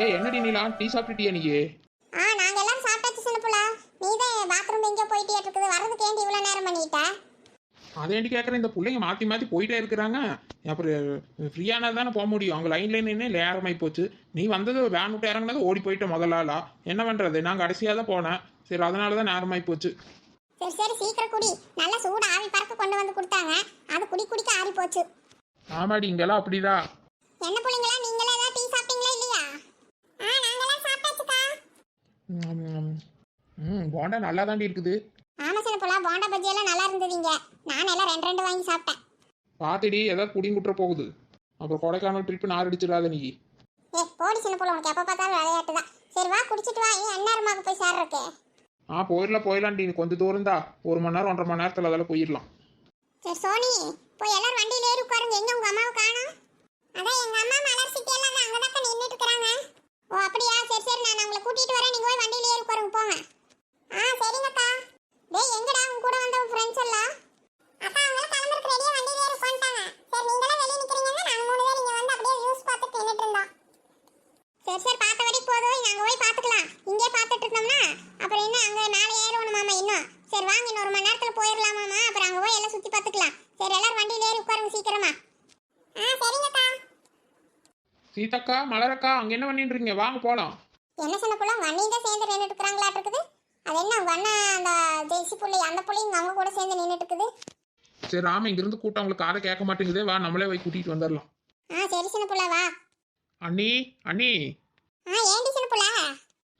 ஏ என்னடி நீலா டீ சாப்பிட்டுட்டியா நீ? நாங்க எல்லாரும் சாப்பிட்டாச்சு சின்ன புள்ள. நீ தான் பாத்ரூம் எங்க போயிட்டே இருக்குது, வரதுக்கு ஏண்டி இவ்வளவு நேரம் பண்ணிட்ட? அதேண்டி கேட்குறேன், இந்த பிள்ளைங்க மாற்றி மாற்றி போயிட்டே இருக்கிறாங்க. அப்புறம் ஃப்ரீயானா தானே போக முடியும். அவங்க லைன்ல நின்று நேரமாகி போச்சு. நீ வந்தது வேன் விட்டு இறங்குனது ஓடி போயிட்ட முதலாளா. என்ன பண்ணுறது, நான் கடைசியாக தான் போனேன். சரி அதனால தான் நேரமாகி போச்சு. சரி சரி சீக்கிரம் குடி. நல்ல சூடு ஆவி பறக்க கொண்டு வந்து கொடுத்தாங்க, அது குடிக்க ஆறி போச்சு. ஆமாடி இங்கெல்லாம் அப்படிதான். என்ன பிள்ளைங்களா, நீங்களே ஏதாவது டீ சாப்பிட்டீங்களா இல்லையா? நாங்கெல்லாம் சாப்பிட்டாச்சுக்கா. போண்டா நல்லா தாண்டி இருக்குது. ஆமா சின்ன புள்ள, போண்டா பஜ்ஜி எல்லாம் நல்லா இருந்ததுங்க. நான் எல்லாம் ரெண்டு வாங்கி சாப்பிட்டேன். பார்த்துடி ஏதாவது குடியும் குட்டுற போகுது. அப்புறம் கொடைக்கானல் ட்ரிப்பு நார் அடிச்சிடாத நீ. போடி சின்ன புள்ள, உனக்கு எப்போ பார்த்தாலும் விளையாட்டு தான். சரி வா குடிச்சிட்டு வா, ஏன் அந்நேரமாக போய் சேர்றக்கு? போயிடலாம்டி, நீ கொஞ்சம் தூரம் தான், 1 மணி நேரம் 1.5 மணி நேரத்தில் அதெல்லாம் போயிடலாம். சரி சோனி, போய் எல்லாரும் வண்டியில ஏறி உட்காருங்க. எங்க உங்க அம்மாவை காணோம்? அதான் எங்க அம்மா மலர் சிட்டி எல்லாம் அங்கதான் நின்றுட்டு இருக்காங்க. ஓ அப்படியா, சரி சரி, நான் உங்களை கூட்டிட்டு வரேன். நீங்க போய் வண்டியில ஏறி உட்காருங்க போங்க. சரிங்கக்கா. டேய் எங்கடா உங்க கூட வந்த ஃப்ரெண்ட்ஸ் எல்லாம்? அக்கா அவங்க கிளம்பறதுக்கு ரெடியா வண்டியில ஏறி உட்கார்ந்தாங்க. சரி நீங்களே வெளிய நிக்கிறீங்கன்னா நாங்க 3 பேர் இங்க வந்து அப்படியே வியூஸ் பார்த்துட்டு நின்னுட்டு இருந்தோம். சரி சரி, பார்த்த வரைக்கும் போதும், நாங்க போய் பார்த்துக்கலாம். இங்கே பார்த்துட்டு இருந்தோம்னா அப்புறம் என்ன, அங்க மேலே ஏறணும் மாமா இன்னும். சரி வாங்க, இன்னும் 1 மணி நேரத்துல போயிடலாம் மாமா. அப்புறம் அங்க போய் எல்லாம் சுத்தி பார்த்துக்கலாம். சரி எல்லாரும் வண்டியில ஏறி உட்காருங்க சீக்கிரமா. சரிங்கக்கா. சீதக்கா, மலரக்கா, அங்கே என்ன பண்ணிட்டு இருக்கீங்க? வாங்க போகலாம். என்ன சொன்ன புள்ள, உங்க அண்ணியும் தான் சேர்ந்து நின்றுட்டு இருக்கிறாங்களாட்டு இருக்குது. அது என்ன உங்க அண்ணன் அந்த ஜெய்சி புள்ளை, அந்த புள்ளைங்க அவங்க கூட சேர்ந்து நின்றுட்டு இருக்குது. சரி ராம, இங்கிருந்து கூட்டம் உங்களுக்கு காதை கேட்க மாட்டேங்குது. வா நம்மளே போய் கூட்டிட்டு வந்துடலாம். சரி சின்ன புள்ள வா. அண்ணி அண்ணி. ஏண்டி சின்ன புள்ள?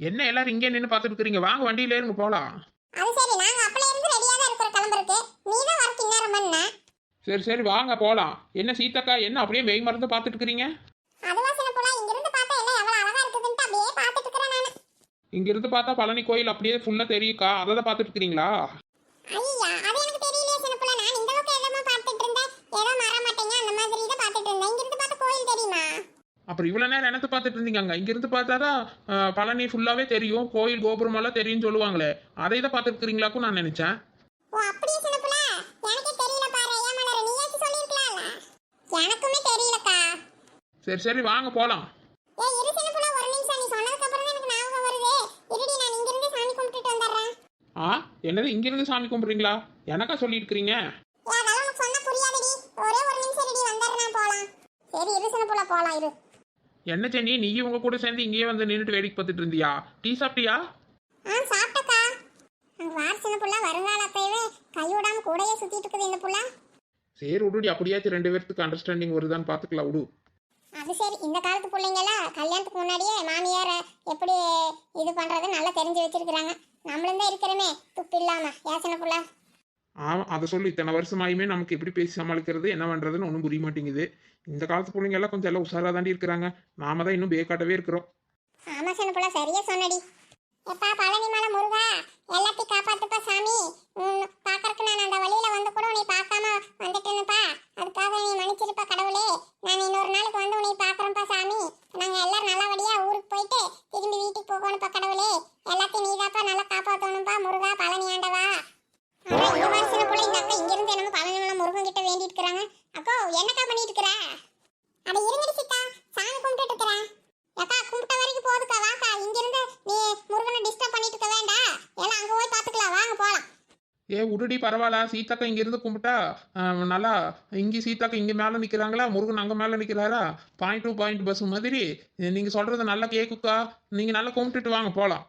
என்ன எல்லாரும் இங்கே நின்று பார்த்துட்டு இருக்கிறீங்க? வாங்க வண்டியில ஏறுங்க போகலாம். அது சரி, நாங்க அப்பளே இருந்து ரெடியா தான் இருக்கிற கிளம்பறதுக்கு. நீ தான் வரக்கு நேரம் பண்ண. சரி சரி வாங்க போகலாம். என்ன சீதக்கா, என்ன அப்படியே மெய் மறந்து பார்த்துட்டு இருக்கிறீங்க? அதுவா சின்ன புள்ள, இங்க இருந்து பார்த்தா எல்லாம் எவ்வளவு அழகா இருக்குதுன்னு அப்படியே பார்த்துட்டு இருக்கறேன் நானு. இங்கிருந்து பார்த்தா பழனி கோயில் அப்படியே ஃபுல்லா தெரியுக்கா, அதை தான் பார்த்துட்டு இருக்கிறீங்களா? ஐயா அது எனக்கு தெரியலையே சின்ன புள்ள, நான் இந்த அளவுக்கு எதமா பார்த்துட்டு இருந்தேன். ஏதோ மர மாட்டேங்க அந்த மாதிரி தான் பார்த்துட்டு இருந்தேன். இங்க இருந்து பார்த்தா கோயில் தெரியுமா? அப்புறம் இவ்வளோ நேரம் என்னத்தை பார்த்துட்டு இருந்தீங்க? இங்கிருந்து பார்த்தாதான் பழனி ஃபுல்லாவே தெரியும், கோயில் கோபுரம் எல்லாம் தெரியும்னு சொல்லுவாங்களே, அதை தான் பார்த்துட்டு இருக்கிறீங்களாக்கும் நான் நினைச்சேன். ஓ அப்படியே சின்ன புள்ள, எனக்கே தெரியல பாரு. ஏன் மலர் நீயாச்சு சொல்லிருக்கலாம்ல? எனக்குமே தெரியலக்கா. சரி சரி வாங்க போகலாம். இரு சின்ன புள்ள, ஒரு நிமிஷம். நீ சொன்னதுக்கு அப்புறம் தான் எனக்கு ஞாபகம் வருது. இருடி, நான் இங்க இருந்து சாமி கும்பிட்டுட்டு வந்துடுறேன். என்னது இங்கிருந்து சாமி கும்பிட்றீங்களா? எனக்கா சொல்லியிருக்கிறீங்க? அதெல்லாம் உனக்கு சொன்னா புரியாதுடி. ஒரே ஒரு நிமிஷம் இருடி, வந்துடுறேன் போலாம். சரி இரு சின்ன புள்ள, போலாம் இரு. என்ன சென்னி, நீ உங்க கூட சேர்ந்து இங்கேயே வந்து நின்றுட்டு வேடிக்கை பார்த்துட்டு இருந்தியா? டீ சாப்பிட்டியா? சாப்பிட்டக்கா. அங்க வார் சின்ன புள்ள, வருங்காலத்தையே கைவிடாம கூடயே சுத்திட்டு இருக்குது இந்த புள்ள. சரி விடுடி, அப்படியாச்சும் 2 பேர்த்துக்கு அண்டர்ஸ்டாண்டிங் வருதான்னு பார்த்துக்கலாம் விடு. அது சரி, இந்த காலத்து பிள்ளைங்கெல்லாம் கல்யாணத்துக்கு முன்னாடியே மாமியார் எப்படி இது பண்றது நல்லா தெரிஞ்சு வச்சிருக்கிறாங்க. நம்மளும் தான் இருக்கிறோமே துப்பு இல்லாம. ஏசன புள்ள. அதை சொல்லி இத்தனை வருஷமாயுமே நமக்கு எப்படி பேசி சமாளிக்கிறது, என்ன பண்றதுன்னு ஒன்றும் புரிய மாட்டேங்குது. இந்த காலத்து பிள்ளைங்க எல்லாம் கொஞ்சம் எல்லாம் உஷாரா தாண்டி இருக்கிறாங்க. நாம தான் இன்னும் பேக்காட்டவே இருக்கிறோம். ஆமா சின்ன புள்ள, சரியா சொன்னடி. எப்பா பழனி மலை முருகா, எல்லாத்தையும் காப்பாத்துப்பா சாமி. பாக்கறதுக்கு நான் அந்த வழியில வந்து கூட உன்னை பார்க்காம வந்துட்டேன்ப்பா. அதுக்காக நீ மன்னிச்சிருப்பா கடவுளே. நான் இன்னொரு நாளைக்கு வந்து உன்னை பார்க்கறேன்ப்பா சாமி. நாங்க எல்லாரும் நல்லபடியா ஊருக்கு போயிட்டு திரும்பி வீட்டுக்கு போகணும்ப்பா கடவுளே. எல்லாத்தையும் நீதாப்பா நல்லா காப்பாற்றணும்ப்பா முருகா, பழனி ஆண்டவா. ஆனா இந்த மாதிரி சின்ன பிள்ளை இந்த அக்கா இங்க இருந்து என்னமோ பழனி மலை முருகன் கிட்ட வேண்டிட்டு இருக்கிறாங்க. அக்கோ என்னக்கா பண்ணிட்டு இருக்கிற? அட இருங்கடி சித்தா, சாமி கும்பிட்டுட்டு இருக்கிறேன். அக்கா கும்பிட்ட வரைக்கும் போதுக்கா, வாக்கா. இங்க இருந்து நீ முருகனை டிஸ்டர்ப் பண்ணிட்டு இருக்க வேண்டாம். எல்லாம் அங்க போய் பாத்துக்கலாம், வாங்க போலாம். உடுடி பரவாயில்ல. சீதாக்கா இங்கிருந்து கும்பிட்டா நல்லா. இங்கே சீதாக்கா இங்கே மேலே நிற்கிறாங்களா, முருகன் அங்கே மேலே நிற்கிறாரா? பாயிண்ட் டு பாயிண்ட் பஸ் மாதிரி. நீங்கள் சொல்கிறது நல்லா கேட்குக்கா. நீங்கள் நல்லா கும்பிட்டுட்டு வாங்க போகலாம்.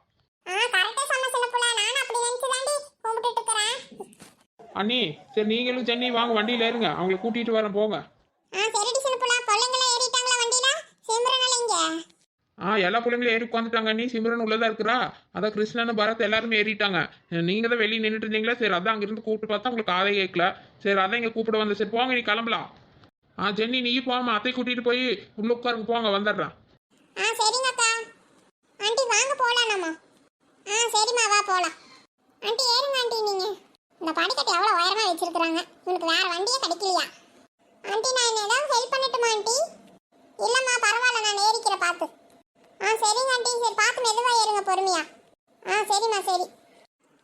அண்ணி சரி, நீங்களும் சென்னை வாங்க வண்டியில் ஏறுங்க, அவங்கள கூட்டிகிட்டு வரேன் போங்க. எல்லா பிள்ளைங்களும் ஏறி உட்காந்துட்டாங்க. நீ சிம்ரன் உள்ளதா இருக்கிறா. அதான் கிருஷ்ணன் பரத் எல்லாருமே ஏறிட்டாங்க. நீங்க தான் வெளியே நின்றுட்டு இருந்தீங்களா? சரி அதான் அங்கிருந்து கூப்பிட்டு பார்த்தா உங்களுக்கு காதை கேட்கல. சரி அதான் இங்கே கூப்பிட வந்து. சரி போங்க, நீ கிளம்பலாம். ஜென்னி நீ போமா, அத்தை கூட்டிட்டு போய் உள்ள உட்காருங்க, போங்க வந்துடுறேன். சரிங்கக்கா. ஆண்டி வாங்க போலாம் நம்ம. சரிம்மா வா போலாம். ஆண்டி ஏறுங்க ஆண்டி. நீங்க இந்த படிக்கட்டு எவ்வளவு உயரமா வச்சிருக்காங்க. உங்களுக்கு வேற வண்டியே கிடைக்கலையா? ஆண்டி நான் ஏதாவது ஹெல்ப் பண்ணட்டுமா ஆண்டி? இல்லம்மா பரவாயில்ல, நான் ஏறிக்கிறேன் பார்த்து. சரிங்க ஆண்டி. சரி பார்த்து மெதுவா ஏறுங்க பொறுமையா. சரிம்மா சரி.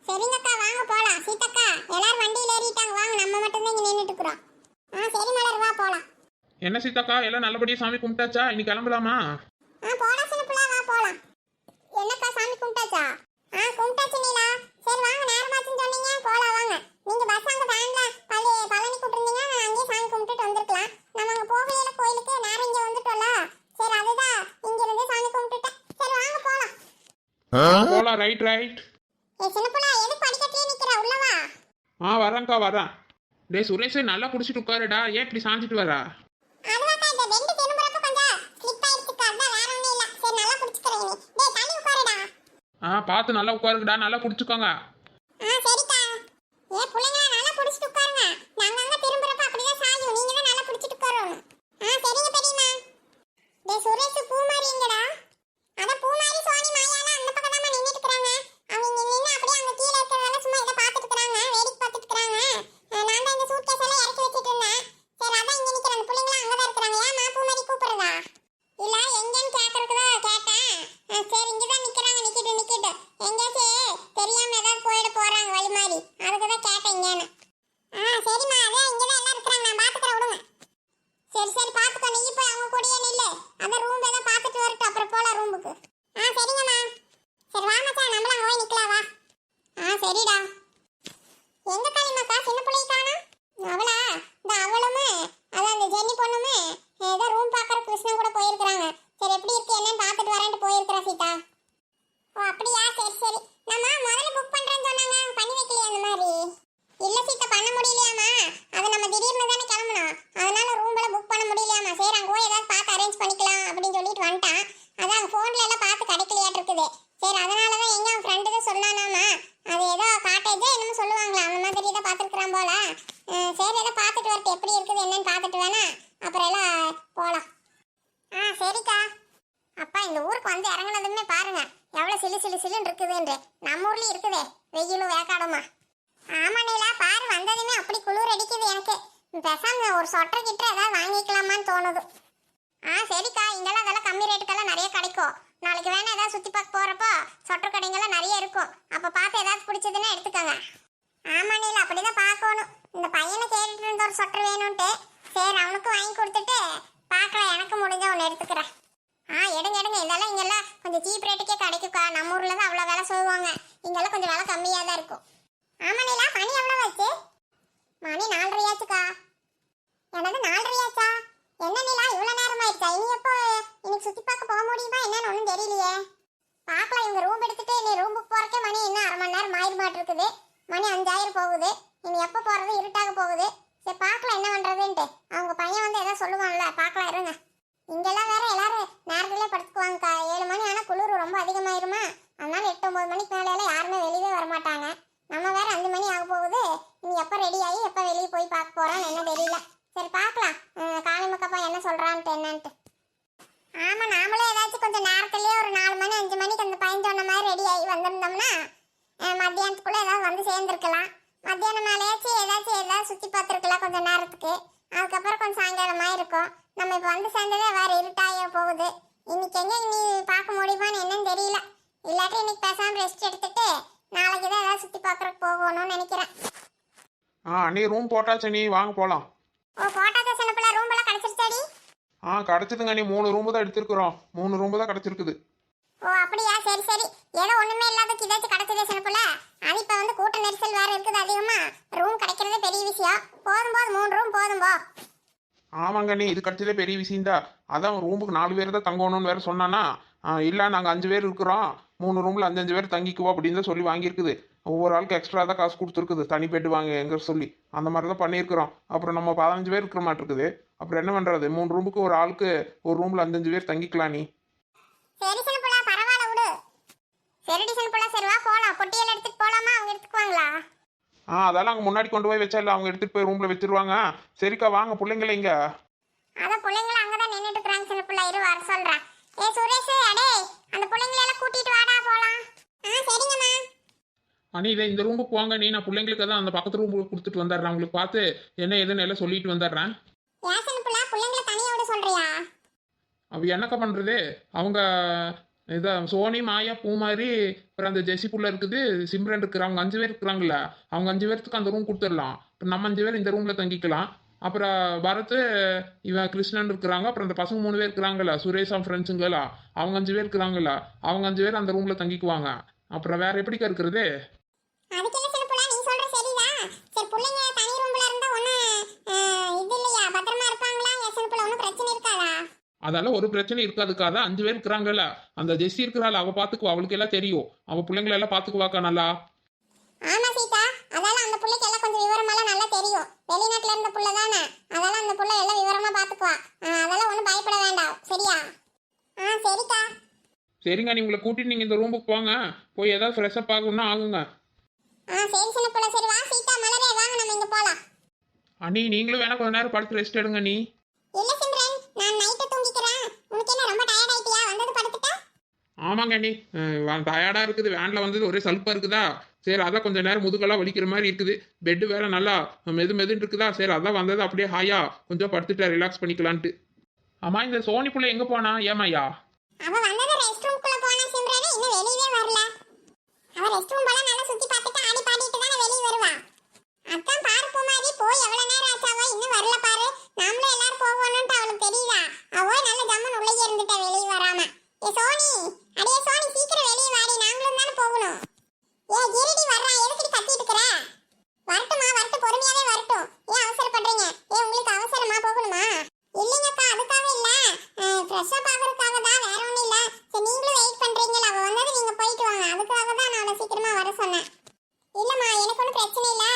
சரிங்கக்கா வாங்க போலாம். சீதக்கா எல்லாரும் வண்டியில ஏறிட்டாங்க, வாங்க நம்ம மட்டும் தான் இங்க நின்னுட்டு இருக்கிறோம். சரி மலர் வா போலாம். என்ன சீதாக்கா, எல்லாம் நல்லபடியா சாமி கும்பிட்டாச்சா? இன்னைக்கு கிளம்பலாமா? போலாம் சின்ன பிள்ளை, வா போலாம். என்னக்கா சாமி கும்பிட்டாச்சா? கும்பிட்டாச்சு நீலா. சரி வாங்க, நேரமாச்சுன்னு சொன்னீங்க, போலாம் வாங்க. நீங்க பஸ் அங்க வேன்ல பழனி கூட்டிருந்தீங்க, நான் அங்கேயே சாமி கும்பிட்டுட்டு வந்திருக்கலாம். நம்ம அங்க போகலையில கோயிலுக்கு, நேரம் இங்க வந்துட்டோம்ல. சரி அதுதான் இங்க இருந்து சாமி கும்பிட்டுட்டேன். சரி வாங்க போலாம். போலாம். ரைட். சின்ன பிள்ளை எதுக்கு படிக்கட்டிலே நிக்கிற, உள்ள வா. வரேன்க்கா வரேன். டேய் சுரேஷ், நல்லா குடிச்சிட்டு உட்காருடா. ஏன் இப்படி சாஞ்சிட்டு வரா? அதுவாக்கா இந்த ரெண்டு திரும்புறப்ப கொஞ்சம் ஸ்லிப் ஆயிடுச்சுக்கா, அதான் வேற ஒண்ணும் இல்ல. சரி நல்லா குடிச்சுக்கிறேன் நீ. டேய் தள்ளி உட்காருடா. பார்த்து நல்லா உட்காருங்கடா. நல்லா குடிச்சுக்கோங்க. சரிக்கா. பிள்ளைங்களா நல்லா குடிச்சிட்டு உட்காருங்க. நாங்க அங்க திரும்புறப்ப அப்படிதான் சாயும், நீங்க தான் நல்லா குடிச்சிட்டு உட்காரணும். சரிங்க பெரியம்மா. டேய் சுரேஷ், பூமாரி எங்கடா? அத பூமாரி சோனி மாயாலாம் அந்த பக்கம் தான் நின்னுட்டு இருக்காங்க. அவங்க நின்னு அப்படியே அங்க கீழ இருக்கறதால சும்மா இத பாத்துட்டு இருக்காங்க, வேடிக்கை பாத்துட்டு இருக்காங்க. நான் தான் இந்த சூட்கேஸ் எல்லாம் இறக்கி வச்சிட்டு இருந்தேன். சரி அதான் இங்க நிக்கிற அந்த பிள்ளைங்களா அங்க தான் இருக்காங்க. ஏமா பூமாரி கூப்பிடுறதா? இல்ல எங்கன்னு கேக்குறதுக்கு தான் கேட்டேன். சரி இங்க தான் நிக்கறாங்க, நிக்கிட்டு எங்கேயாச்சு தெரியாம ஏதாவது போயிட போறாங்க வழி மாதிரி, அதுக்கு தான் கேட்டேன் இங்கன்னு. சரிம்மா, அதான் இங்க தான் எல்லாம் இருக்காங்க, நான் பாத்துக்கறேன் விடுங்க. சரி பாத்துக்கோ, நீ போய் அவங்க கூடயே நில்லு. அந்த ரூம் ஏதோ பாத்துட்டு வரட்டும், அப்புறம் போலாம் ரூமுக்கு. சரிங்கம்மா. சரி வா மச்சான், நம்மள அங்க போய் நிக்கலாம் வா. சரிடா. எங்க காளிமாக்கா சின்ன பிள்ளை காணோம்? அவளா? இந்த அவளுமே அதான் அந்த ஜென்னி பொண்ணுமே ஏதோ ரூம் பாக்குற கிருஷ்ணன் கூட போயிருக்காங்க. சரி எப்படி இருக்கு என்னன்னு பாத்துட்டு வரேன்ட்டு போயிருக்கா சீதா. அப்படியா? சரி நம்ம முதல்ல புக் பண்றேன்னு சொன்னாங்க, பண்ணி வைக்கலையா அந்த மாதிரி? இல்ல சீதா, பண்ண முடியலையாமா. அது நம்ம திடீர்னு தானே கிளம்பணும், அதனால ரூம்ல புக் பண்ண முடியலையாமா. சரி அங்க போய் ஏதாவது பார்த்து அரேஞ்ச் பண்ணிக்கலாம் அப்படின்னு சொல்லிட்டு வந்துட்டான். அதான் போன்ல எல்லாம் பார்த்து கிடைக்கலையாட்டு இருக்குது. சரி அதனாலதான் எங்க அவன் ஃப்ரெண்டு தான் சொன்னானாமா, அது ஏதோ காட்டேஜ் என்னமோ சொல்லுவாங்களா, அந்த மாதிரி தான் பார்த்துருக்குறான் போல. சரி எல்லாம் பார்த்துட்டு வரட்டு, எப்படி இருக்குது என்னன்னு பார்த்துட்டு வேணா அப்புறம் எல்லாம் போலாம். சரிக்கா. அப்பா இந்த ஊருக்கு வந்து இறங்குனதுமே பாருங்க எவ்வளவு சிலுன்னு இருக்குதுன்று. நம்ம ஊர்லயும் இருக்குதே வெயிலும் வேக்காடுமா. ஆமா நீலா, பாரு வந்ததுமே அப்படி குளிர் அடிக்குது எனக்கு. பேசாம ஒரு சொட்டர் கிட்ட ஏதாவது வாங்கிக்கலாமான்னு தோணுது. சரிக்கா, இங்கெல்லாம் அதெல்லாம் கம்மி ரேட்டுக்கெல்லாம் நிறைய கிடைக்கும். நாளைக்கு வேணா ஏதாவது சுத்தி பார்க்க போறப்போ சொட்டர் கடைங்கெல்லாம் நிறைய இருக்கும், அப்ப பார்த்து ஏதாவது பிடிச்சதுன்னா எடுத்துக்கோங்க. ஆமா நீலா, அப்படிதான் பார்க்கணும். இந்த பையனை கேட்டுட்டு இருந்த ஒரு சொட்டர் வேணும்ட்டு, சரி அவனுக்கு வாங்கி கொடுத்துட்டு பார்க்கலாம், எனக்கு முடிஞ்ச ஒன்று எடுத்துக்கிறேன். எடுங்க இதெல்லாம் இங்கெல்லாம் கொஞ்சம் சீப் ரேட்டுக்கே கிடைக்குக்கா. நம்ம ஊர்ல தான் அவ்வளோ விலை சொல்லுவாங்க, இங்கெல்லாம் கொஞ்சம் விலை கம்மியாக தான் இருக்கும். ஆமா நீலா, மணி எவ்வளோ ஆச்சு? மணி 4:30 ஆச்சுக்கா. எனது 4:30 ஆச்சா? என்ன நீலா இவ்வளோ நேரம் ஆயிடுச்சா? இனி எப்போ இன்னைக்கு சுற்றி பார்க்க போக முடியுமா என்னன்னு ஒன்றும் தெரியலையே. பார்க்கலாம், இவங்க ரூம் எடுத்துட்டு நீ ரூமுக்கு போறக்கே மணி இன்னும் 1/2 மணி நேரம் ஆயிரமாட்டு இருக்குது. மணி 5 போகுது. இனி எப்போ போகிறது, இருட்டாக போகுது. சரி பார்க்கலாம் என்ன பண்ணுறதுன்ட்டு. அவங்க பையன் வந்து எதாவது சொல்லுவான்ல, பார்க்கலாம் இருங்க. இங்கெல்லாம் வேற எல்லாரும் நேரத்திலே படுத்துக்குவாங்கக்கா. 7 மணி ஆனால் குளிர் ரொம்ப அதிகமாயிருமா, அதனால 8-9 மணிக்கு மேலே யாருமே வெளியே வரமாட்டாங்க. நம்ம வேற 5 மணி ஆக போகுது. நீ எப்போ ரெடி ஆகி எப்போ வெளியே போய் பார்க்க போறான்னு என்ன தெரியல. சரி பார்க்கலாம் காளிமக்கப்பா என்ன சொல்றான்ட்டு என்னன்ட்டு. ஆமா, நாமளே ஏதாச்சும் கொஞ்சம் நேரத்திலேயே ஒரு 4 மணி 5 மணிக்கு அந்த பையன் சொன்ன மாதிரி ரெடி ஆகி வந்திருந்தோம்னா மத்தியானத்துக்குள்ள ஏதாவது வந்து சேர்ந்துருக்கலாம். மத்தியானம் மேலேயாச்சும் ஏதாவது சுற்றி பார்த்துருக்கலாம் கொஞ்சம் நேரத்துக்கு. அதுக்கப்புறம் கொஞ்சம் சாயங்காலமாக இருக்கும். நம்ம இப்போ வந்து சேர்ந்ததே வேற இருட்டாக போகுது. இன்னைக்கு எங்கே நீ பார்க்க முடியுமான்னு என்னன்னு தெரியல. இல்லாட்டி இன்னைக்கு பேசாமல் ரெஸ்ட் எடுத்துட்டு நாளைக்கு தான் ஏதாவது சுற்றி பார்க்குறக்கு போகணும்னு நினைக்கிறேன். நீ ரூம் போட்டாச்சு, நீ வாங்க போகலாம். போட்டாச்சா சின்ன பிள்ளை? ரூம் எல்லாம் கிடைச்சிருச்சாடி? கிடச்சிதுங்க. நீ 3 ரூம் தான் எடுத்துருக்குறோம். 3 ரூம் தான் கிடச்சிருக்குது. அப்படியா? சரி ஏதோ ஒண்ணுமே இல்லாததுக்கு இதாச்சும் கிடைச்சதே சின்ன பிள்ளை. அது இப்போ வந்து கூட்ட நெரிசல் வேற இருக்குது அதிகமா, ரூம் கிடைக்கிறதே பெரிய விஷயம். போதும் 3 ரூம் போதும் போ. ஆமாங்க, நீ இது கிடைச்சதே பெரிய விஷயம்தான். அதான் ரூமுக்கு 4 பேர் தான் தங்கணும்னு வேற சொன்னானா. இல்லை நாங்கள் 5 பேர் இருக்கிறோம், 3 ரூமில் 5 பேர் தங்கிக்குவோம் அப்படின்னு தான் சொல்லி வாங்கியிருக்குது. ஒவ்வொரு ஆளுக்கு எக்ஸ்ட்ரா தான் காசு கொடுத்துருக்குது, தனி பெட்டு வாங்க எங்க சொல்லி. அந்த மாதிரி தான் பண்ணியிருக்கிறோம். அப்புறம் நம்ம 15 பேர் இருக்கிற மாட்டிருக்குது. அப்புறம் என்ன பண்ணுறது, 3 ரூமுக்கு ஒரு ஆளுக்கு ஒரு ரூமில் 5 பேர் தங்கிக்கலாம். நீ சரி சின்ன பிள்ளை, பரவாயில்ல விடு. சரிடி சின்ன பிள்ளை, சரி வா போலாம். பொட்டியெல்லாம் எடுத்துட்டு போலாமா? அவங்க எடுத்துக்குவாங்களா? அதெல்லாம் அங்கே முன்னாடி கொண்டு போய் வச்சா இல்லை, அவங்க எடுத்துகிட்டு போய் ரூமில் வச்சிருவாங்க. சரிக்கா வாங்க பிள்ளைங்கள இங்கே. அதான் பிள்ளைங்கள அங்கதான் நின்னுட்டு இருக்காங்க சின்ன பிள்ளை, இரு வர சொல்றேன். சுரேஷ், அடே அந்த பிள்ளைங்களை எல்லாம் கூட்டிட்டு வாடா போலாம். சரிங்கம்மா. இதை இந்த ரூமுக்கு வாங்க நீ. நான் பிள்ளைங்களுக்கு தான் அந்த பக்கத்து ரூமுக்கு கொடுத்துட்டு வந்துடுறேன். உங்களுக்கு பார்த்து என்ன ஏதுன்னு எல்லாம் சொல்லிட்டு வந்துடுறேன். ஏன் சின்ன பிள்ளை பிள்ளைங்களை தனியா விட சொல்றியா? அவ என்னக்கா பண்ணுறது, அவங்க இதான் சோனி மாயா பூமாரி அப்புறம் அந்த ஜெசி புள்ள இருக்குது, சிம்ரன் இருக்கிறாங்க. 5 பேர் இருக்கிறாங்களா, அவங்க 5 பேர்த்துக்கு அந்த ரூம் கொடுத்துடலாம். இப்போ நம்ம 5 பேர் இந்த ரூமில் தங்கிக்கலாம். அப்புறம் பரத் இவன் கிருஷ்ணன் இருக்கிறாங்க, அப்புறம் அந்த பசங்க 3 பேர் இருக்கிறாங்களா, சுரேஷா ஃப்ரெண்ட்ஸுங்களா, அவங்க 5 பேர் இருக்கிறாங்களா, அவங்க 5 பேர் அந்த ரூம்ல தங்கிக்குவாங்க. அப்புறம் வேற எப்படிக்கா இருக்கிறது? அதுக்கு என்ன சின்ன புள்ள, நீ சொல்ற சரிதான். சரி, பிள்ளைங்க தனி ரூம்ல இருந்தா ஒண்ணு இது இல்லையா, பத்திரமா இருப்பாங்களா? சின்ன புள்ள ஒன்றும் பிரச்சனை இருக்காதா? அதெல்லாம் ஒரு பிரச்சனை இருக்காதுக்காத, 5 பேர் இருக்கிறாங்கல்ல, அந்த ஜெஸ்ஸி இருக்கிறாள், அவ பாத்துக்குவா, அவளுக்கு எல்லாம் தெரியும், அவ பிள்ளைங்களை எல்லாம் பாத்துக்குவாக்கா நல்லா. ஆமா சீதா, அதெல்லாம் அந்த புள்ளைக்கு எல்லாம் கொஞ்சம் விவரமெல்லாம் நல்லா தெரியும். வெளிநாட்டுல இருந்த புள்ள தானே, அதெல்லாம் அந்த புள்ள எல்லாம் விவரமா பாத்துக்குவா. அதெல்லாம் ஒன்றும் பயப்பட வேண்டாம், சரியா? சரிக்கா. சரிங்க, நீ உங்களை கூட்டிட்டு நீங்க இந்த ரூமுக்கு போங்க, போய் ஏதாவது ஃப்ரெஷ்அப் ஆகணும்னா ஆகுங்க. சரி சின்ன புள்ள, சரி வா சீதா, மலரே வாங்க, நம்ம இங்க போலாம். அண்ணி நீங்களும் வேணா கொஞ்ச நேரம் படுத்து ரெஸ்ட் எடுங்க நீ. இல்ல சிம்ரன், நான் நைட்டு தூங்கிக்கிறேன். உனக்கு என்ன ரொம்ப டயர்ட் ஆயிட்டியா? வந்தது படுத்துட்டா? ஆமாங்க அண்ணி, டயர்டா இருக்குது, வேன்ல வந்தது ஒரே சலுப்பா இருக்குதா, சரி அதான் கொஞ்ச நேரம் முதுகெல்லாம் வலிக்கிற மாதிரி இருக்குது, பெட்டு வேற நல்லா மெதுன்னு இருக்குதா, சரி அதான் வந்தது அப்படியே ஹாயா கொஞ்சம் படுத்துட்டு ரிலாக்ஸ் பண்ணிக்கலான்ட்டு. ஆமா, இந்த சோனி புள்ள எங்க போனா ஏமாயா? அவ வந்தது ரெஸ்ட் ரூம்க்குள்ள போனா சிம்ரன், இன்னும் வெளியவே வரல. அவ ரெஸ்ட் ரூம் போல நல்லா சுத்தி பார்த்துட்டு ஆடி பாடிட்டு தானே வெளிய வருவா. அதான் பாரு பூமாரி, போய் எவ்வளவு நேரம் ஆச்சாவா, இன்னும் வரல பாரு. நாமளும் எல்லாரும் போகணும்னு அவளுக்கு தெரியுதா? அவ நல்ல ஜம்மன் உள்ளே இருந்துட்டா வெளிய வராம. ஏ சோனி, அடியே சோனி, சீக்கிரம் வெளிய வாடி, நாங்களும் தானே போகணும். ஏ இருடி வர்றா, எதுக்கு கத்திட்டு இருக்கற? வரட்டுமா, வரட்டும், பொறுமையாவே வரட்டும். ஏன் அவசரப்படுறீங்க? உங்களுக்கு அவசரமா போகணுமா? இல்லைங்கக்கா, அதுக்காக இல்ல, ஃப்ரெஷ்ஷா பாக்குறதுக்காக தான், வேற ஒண்ணும் இல்ல. சரி, நீங்களும் வெயிட் பண்றீங்களா? அவ வந்தது நீங்க போயிட்டு வாங்க, அதுக்காக தான் நான் அவளை சீக்கிரமா வர சொன்னேன். இல்லம்மா, எனக்கு ஒன்றும் பிரச்சனை இல்ல,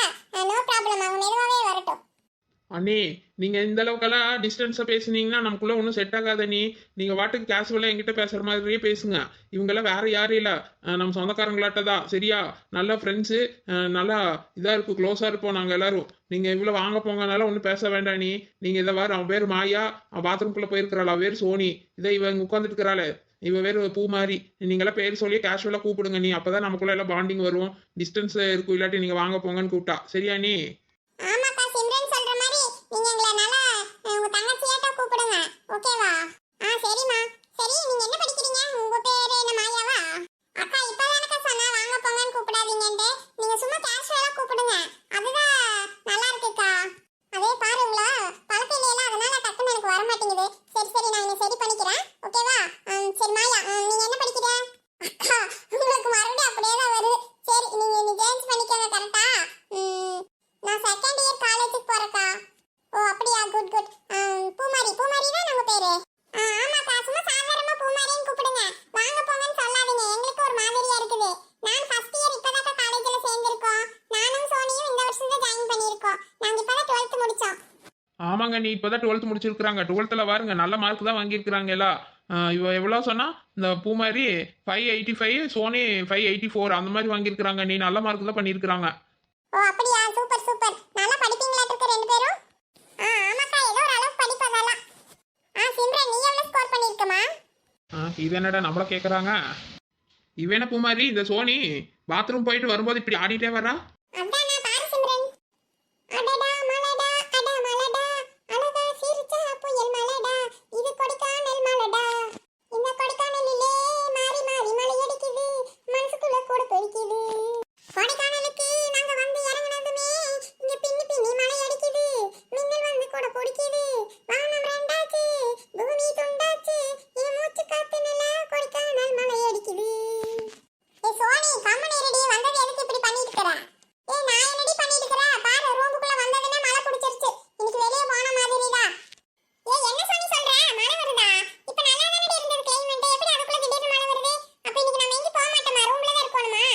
நோ ப்ராப்ளம், அவங்க மெதுவாவே வரட்டும். அண்ணி நீங்க இந்த அளவுக்கெல்லாம் டிஸ்டன்ஸா பேசுனீங்கன்னா நமக்குள்ள ஒன்றும் செட் ஆகாத. நீங்க வாட்டுக்கு கேஷுவலா என்கிட்ட பேசுற மாதிரியே பேசுங்க. இவங்கெல்லாம் வேற யாரும் இல்ல, நம்ம சொந்தக்காரங்களாட்ட தான், சரியா? நல்ல ஃப்ரெண்ட்ஸு, நல்லா இதா இருக்கும், க்ளோஸா இருப்போம் நாங்க எல்லாரும். நீங்க இவ்வளவு வாங்க போங்கனால ஒன்றும் பேச வேண்டாம். நீங்க இதை வேறு, அவன் பேர் மாயா, அவன் பாத்ரூம்குள்ள போயிருக்கிறாள், அவ பேர் சோனி, இதை இவங்க உட்காந்துட்டு இருக்கிறாள், இவ வேறு பூ மாதிரி. நீங்களாம் பேர் சொல்லி கேஷுவலா கூப்பிடுங்க, அப்பதான் நமக்குள்ள எல்லாம் பாண்டிங் வரும். டிஸ்டன்ஸ் இருக்கும், இல்லாட்டி நீங்க வாங்க போங்கன்னு கூப்பிட்டா, சரியா? ஆமாக்கா, சிம்ரன் சொல்ற மாதிரி நீங்க எங்களை நல்லா உங்க தங்கச்சியாட்டா கூப்பிடுங்க, ஓகேவா? சரிம்மா. சரி, நீங்க என்ன படிக்கிறீங்க? உங்க பேரு என்ன, மாயாவா? அக்கா இப்பதானக்கா சொன்னா வாங்க போங்கன்னு கூப்பிடாதீங்கன்ட்டு. நீங்க சும்மா கேஷுவலா கூப்பிடுங்க, அதுதான் நல்லா இருக்குக்கா. அதே பாருங்களா, பழக்கம் இல்லையா, அதனால டக்குன்னு எனக்கு வர மாட்டேங்குது. சரி, நான் இதை சரி பண்ணிக்கிறேன், ஓகேவா? சரி மாயா, நீங்க என்ன படிக்கிற? அக்கா, உங்களுக்கு மறுபடியும் அப்படியே தான் வருது. சரி, நீங்க சேஞ்ச் பண்ணிக்கோங்க, கரெக்டா? நான் செகண்ட் இயர் காலேஜுக்கு போறேக்கா. ஓ அப்படியா, குட். பூமாரி தான் நம்ம பேரு. ஆமாக்கா, சும்மா சாதாரணமா பூமாரின்னு கூப்பிடுங்க, வாங்க போங்கன்னு சொல்லாதீங்க, எங்களுக்கு ஒரு மாதிரியா இருக்குது. நான் ஃபர்ஸ்ட் இயர் இப்பதாக்கா காலேஜ்ல சேர்ந்திருக்கோம். நானும் சோனியும் இந்த வருஷம் தான் ஜாயின் பண்ணியிருக்கோம். நாங்க இப்பதான் 12th முடிச்சோம். ஆமாங்க, நீ இப்பதான் 12th முடிச்சிருக்கிறாங்க. 12th பாருங்க நல்ல மார்க் தான் வாங்கியிருக்கிறாங்க எல்லாம். இவ எவ்வளோ சொன்னா, இந்த பூமாரி 585, சோனி 584 அந்த மாதிரி வாங்கியிருக்கிறாங்க. நீ நல்ல மார்க் தான் பண்ணியிருக்கிறாங்க. ஓ அப்படியா, சூப்பர். நல்லா படிப்பீங்களா இருக்க ரெண்டு பேரும்? ஆமாக்கா, ஏதோ ஒரு அளவுக்கு படிப்பதெல்லாம். சிம்ரன், நீ எவ்வளவு ஸ்கோர் பண்ணிருக்கமா? இது என்னடா நம்மள கேட்குறாங்க? இவன பூமாரி, இந்த சோனி பாத்ரூம் போயிட்டு வரும்போது இப்படி ஆடிட்டே வரா. அதானே, பாரு சிம்ரன். அடடா மலடா, அட மலடா, அழகா சிரிச்சா புயல் மலடா, இது கொடைக்கானல் மலடா. இந்த கொடைக்கானலிலே மாறி மழை அடிக்குது, மனசுக்குள்ள கூட பெருக்குது. கொடைக்கானலுக்கு நாங்க வந்து இறங்குனதுமே இங்க பின்னி மழை அடிக்குது, மின்னல் வந்து கூட பிடிக்குது, வானம் ரெண்டாச்சு, பூமி துண்டாச்சு, என் மூச்சு காத்து நல்லா கொடைக்கானல் மழை அடிக்குது. சோனி, கம்மன் இருடி, வந்தது எதுக்கு இப்படி பண்ணிட்டு இருக்கற? நான் என்னடி பண்ணிட்டு இருக்கற? பாரு, ரூமுக்குள்ள வந்ததுமே மழை பிடிச்சிருச்சு, இன்னைக்கு வெளிய போன மாதிரிதான். என்ன சோனி சொல்ற? மழை வருதா? இப்ப நல்லா தானடி இருந்தது கிளைமேட், எப்படி அதுக்குள்ள திடீர்னு மழை வருது? அப்ப இன்னைக்கு நம்ம எங்க போக மாட்டோமா, ரூம்ல தான் இருக்கணுமா?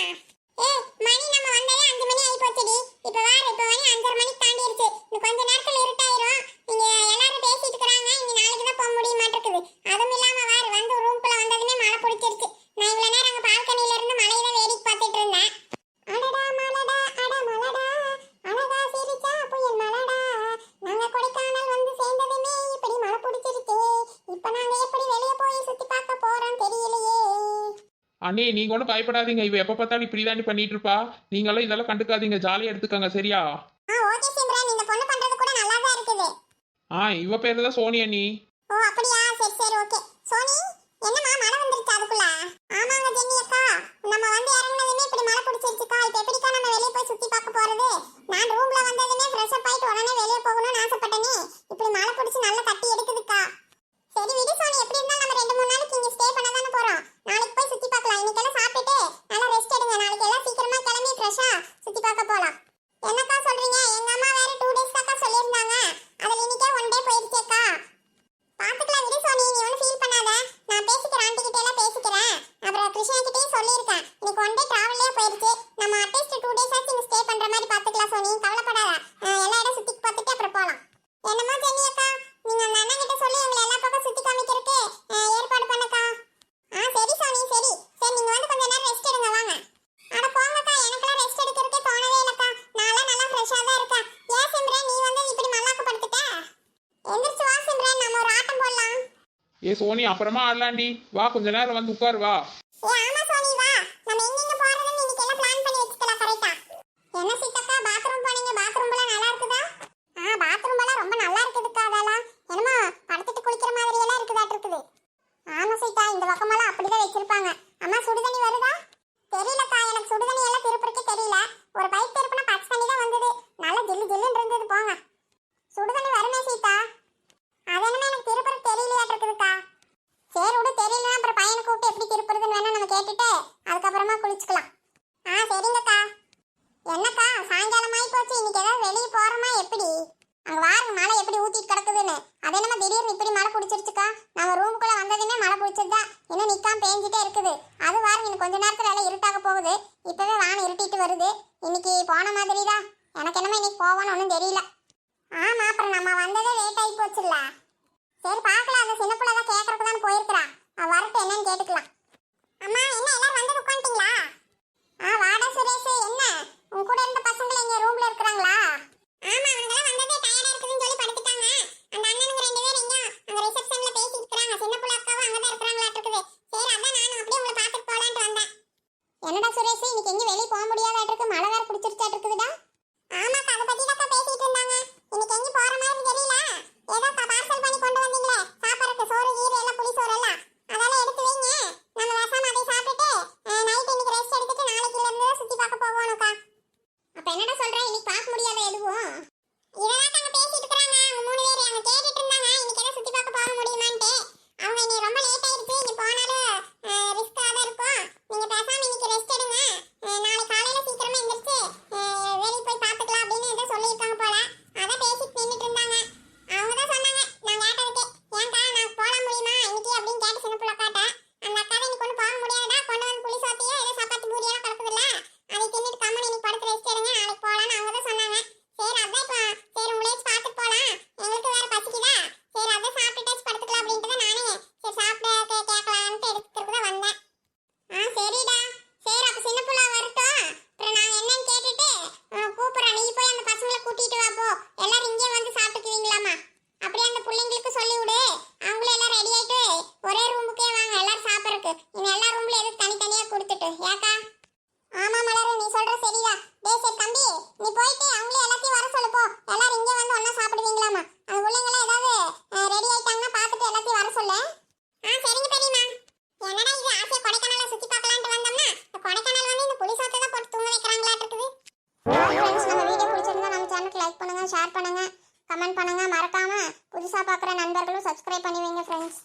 மணி நம்ம வந்ததே 5 மணி ஆயி போச்சுடி. இப்ப வாரு, இப்ப மணி 5:30 மணி தாண்டிருச்சு. இன்னும் கொஞ்ச நேரத்துல இருட்டாயிரும். நீங்க எல்லாரும் பேசிட்டு இருக்காங்க, இனி நாளைக்கு தான் போக முடிய மாட்டேங்குது. அதுவும் இல்லாம வாரு, வந்து ரூமுக்குள்ள வந்ததுமே மழை பிடிச்சிருச்சு. நான் இவ்வளவு நேரம் அங்க பால்கனில இருந்து மழையை தான் வேடிக்கை பார்த்துட்டு இருந்தேன். அடடா மலடா, அட மலடா, அழகா சிரிச்சா புயல் மலடா, நாங்க கொடைக்கானல் வந்து சேர்ந்ததுமே இப்படி மழை பிடிச்சிருச்சு. இப்ப நாங்க எப்படி வெளிய போய் சுத்தி பார்க்க போறோம் தெரியலையே. அண்ணே நீங்க ஒன்றும் பயப்படாதீங்க, இவ எப்ப பார்த்தாலும் இப்படிதான் பண்ணிட்டு இருப்பா. நீங்களும் இதெல்லாம் கண்டுக்காதீங்க, ஜாலியா எடுத்துக்கங்க, சரியா? ஓகே சிம்ரன், இந்த பொண்ணு பண்றது கூட நல்லா தான் இருக்குது. இவ பேரு தான் சோனி அண்ணி. ஓ அப்படியா, சரி ஓகே. சோனி, என்னம்மா மழை வந்துருச்சு அதுக்குள்ள? ஆமாங்க ஜென்னி அக்கா, நம்ம வந்து இறங்குனதுமே இப்படி மழை பிடிச்சிருச்சுக்கா. இப்ப எப்படிக்கா நம்ம வெளிய போய் சுத்தி பார்க்க போறது? நான் ரூம்ல வந்ததுமே ஃப்ரெஷ் அப் ஆயிட்டு உடனே வெளிய போகணும்னு ஆசைப்பட்டேனே, சோனி அப்புறமா ஆடலாண்டி. வா கொஞ்ச நேரம் வந்து உட்காரு வா. ஆமா சோனி வா, நம்ம எங்க போறதுன்னு இன்னைக்கு எல்லாம் பிளான் பண்ணி வச்சுக்கலாம் கரெக்ட்டா. என்ன சீதக்கா பாத்ரூம் போனீங்க, பாத்ரூம்லாம் நல்லா இருக்குதா? பாத்ரூம்லாம் ரொம்ப நல்லா இருக்குதுக்கா. அதெல்லாம் என்னமோ படுத்துட்டு குளிக்கிற மாதிரி எல்லாம் இருக்குதாட்டு இருக்குது. ஆமா சீதா, இந்த பக்கமெல்லாம் அப்படிதான் வச்சிருப்பாங்க. அம்மா சுடுதண்ணி வருதா? தெரியலக்கா, எனக்கு சுடுதண்ணி எல்லாம் திருப்பறதுக்கு தெரியல. ஒரு பைப் திருப்பினா பச்சை தண்ணி தான் வந்தது. நல்லா ஜில்லு ஜில்லுன்னு இருந்தது. போங்க, சுடுதண்ணி வருமே சீதா. அது என்னமே எனக்கு திருப்பறதுக்கு தெரியலையாட்டு இருக்குதுக்கா. சரி விடு, தெரியலன்னா அப்புறம் பையனை கூப்பிட்டு எப்படி திருப்புறதுன்னு வேணா நம்ம கேட்டுட்டு அதுக்கப்புறமா குளிச்சுக்கலாம். சரிங்கக்கா. என்னக்கா சாயங்காலம் ஆகி போச்சு, இன்னைக்கு ஏதாவது வெளியே போறோமா எப்படி? அங்க வாருங்க மழை எப்படி ஊத்திட்டு கிடக்குதுன்னு. அது என்னமா திடீர்னு இப்படி மழை பிடிச்சிருச்சுக்கா? நம்ம ரூமுக்குள்ள வந்ததுமே மழை பிடிச்சதுதான், இன்னும் நிக்காம பேஞ்சிட்டே இருக்குது. அது வாருங்க, இன்னும் கொஞ்ச நேரத்துல எல்லாம் இருட்டாக போகுது. இப்பவே வானம் இருட்டிட்டு வருது. இன்னைக்கு போன மாதிரி தான். எனக்கு என்னமா இன்னைக்கு போவான்னு ஒன்றும் தெரியல. ஆமா, அப்புறம் நம்ம வந்ததே லேட் ஆகி போச்சுல்ல. சரி பார்க்கலாம், அந்த சின்ன பிள்ளை தான் கேட்கறதுக்கு தான் போயிருக்கிறா. வரட்டும், என்னன்னு கேட்டுக்கலாம். அம்மா என்ன எல்லாரும் வந்து உட்காந்துட்டீங்களா? வாடா சுரேஷ், என்ன உன் கூட இருந்த பசங்க எங்க ரூம்ல இருக்கறாங்களா? ஆமா, அவங்கலாம் வந்ததே டயர்டா இருக்குதுன்னு சொல்லி படுத்துட்டாங்க. அந்த அண்ணனுங்க ரெண்டு பேரும் இங்க அங்க ரிசப்ஷன்ல பேசிட்டு இருக்காங்க. சின்ன புள்ள அக்காவும் அங்க தான் இருக்கறாங்களாட்டு இருக்குது. சரி அதான் நானும் அப்படியே உங்களை பார்த்துட்டு போலாம்னு வந்தேன். என்னடா சுரேஷ், இன்னைக்கு எங்க வெளிய போக முடியாதாட்டு இருக்கு, மழை வேற பிடிச்சிருச்சாட்டு இருக்குதுடா? ஆமாக்கா, அதை பத்தி தான் பேசிட்டு இருந்தாங்க. இன்னைக்கு எங்க போற மாதிரி தெரியல. ஏதோ பார்சல் பண்ணி கொண்டு வந்தீங்களே சாப்பாடுக்கு, சோறு கீரை எல்லாம் புளி சோறு எல்லாம் அதெல்லாம் எடுத்து வைங்க. நம்ம வசாம அதை சாப்பிட்டுட்டு நைட் இன்னைக்கு ரெஸ்ட் எடுத்துட்டு நாளைக்குல இருந்து சுத்தி பார்க்க போவோம்க்கா. அப்ப என்னடா சொல்ற, இன்னைக்கு பார்க்க முடியாத எதுவும்? இதெல்லாம் தாங்க பேசிட்டு இருக்காங்க. அவங்க மூணு பேர் அங்க கேட்டுட்டு இருந்தாங்க இன்னைக்கு ஏதோ சுத்தி பார்க்க போக முடியுமான்ட்டு. அவங்க இன்னைக்கு ரொம்ப லேட் ஆயிடுச்சு, இங்க போனாலும் ரிஸ்கா தான் இருக்கும். நீங்க பேசாம இன்னைக்கு ரெஸ்ட் எடுங்க. நாளை காலையில சீக்கிரமா எந்திரிச்சு வெளிய போய் பார்த்துக்கலாம் அப்படின்னு ஏதோ சொல்லியிருக்காங்க போல. அதான் பேசிட்டு நின்னுட்டு இருந்தாங்க. அவங்க தான் சொன்னாங்க, நான் கேட்டதுக்கு ஏன்டா நான் போக முடியுமா இன்னைக்கு அப்படின்னு கேட்டு சின்ன புள்ள காட்டேன். அந்த அக்கா இன்னைக்கு கொண்டு போக முடியாதா, கொண்டு வந்து புளி சோத்தையோ ஏதோ சப்பாத்தி பூரி எல்லாம் கிடக்குதுல்ல, அதை தின்னுட்டு கம்மன் இன்னைக்கு படுத்து ரெஸ்ட் எடுங்க, நாளைக்கு போகலான்னு அவங்க தான் சொன்னாங்க. சரி அதான் இப்போ சரி உங்களையும் பார்த்துட்டு போகலாம், எங்களுக்கு வேற பசிக்குதா, சரி அதான் சாப்பிட்டுட்டு படுத்துக்கலாம் அப்படின்ட்டு தான் நானே சரி சாப்பிட்டு கேட்கலான்ட்டு எடுத்துக்கிறதுக்கு தான் வந்தேன். சரிடா, சரி அப்போ சின்ன புள்ள வரட்டும், அப்புறம் நாங்கள் என்னன்னு கேட்டுட்டு கூப்பிட்றேன். நீ போய் அந்த பசங்களை கூட்டிட்டு வா போ, எல்லாரும் இங்கே வந்து சாப்பிட்டுக்குவீங்களாமா. அப்படியே அந்த பிள்ளைங்களுக்கு சொல்லி விடு, அவங்களும் எல்லாம் ரெடி ஆயிட்டு ஒரே ரூமுக்கே வாங்க எல்லாரும் சாப்பிட்றதுக்கு. இன்னும் எல்லா ரூம்ல எதுக்கு தனித்தனியா கொடுத்துட்டு ஏக்கா? ஆமா மலரு, நீ சொல்ற சரிடா. சரி தம்பி, நீ போயிட்டு அவங்களே எல்லாத்தையும் வர சொல்லு போ, எல்லாரும் இங்கே வந்து ஒண்ணா சாப்பிடுவீங்களாமா. அந்த பிள்ளைங்களாம் ஏதாவது ரெடி ஆயிட்டாங்கன்னா பார்த்துட்டு எல்லாத்தையும் வர சொல்லு. சரிங்க பெரியம்மா. என்னடா இது ஆசையா கொடைக்கானல சுத்தி பார்க்கலாம்னு வந்தோம்னா கொடைக்கானல் வந்து இந்த புளி சோத்தை தான் போட்டு தூங்க வைக்கிறாங்களாட்டு இருக்குது. ஃப்ரெண்ட்ஸ், நம்ம வீடியோ பிடிச்சிருந்தா நம்ம சேனலுக்கு லைக் பண்ணுங்க, ஷேர் பண்ணுங்க, கமெண்ட் பண்ணுங்க. மறக்காம புதுசா பார்க்குற நண்பர்களும் சப்ஸ்கிரைப் பண்ணி வைங்க ஃப்ரெண்ட்ஸ்.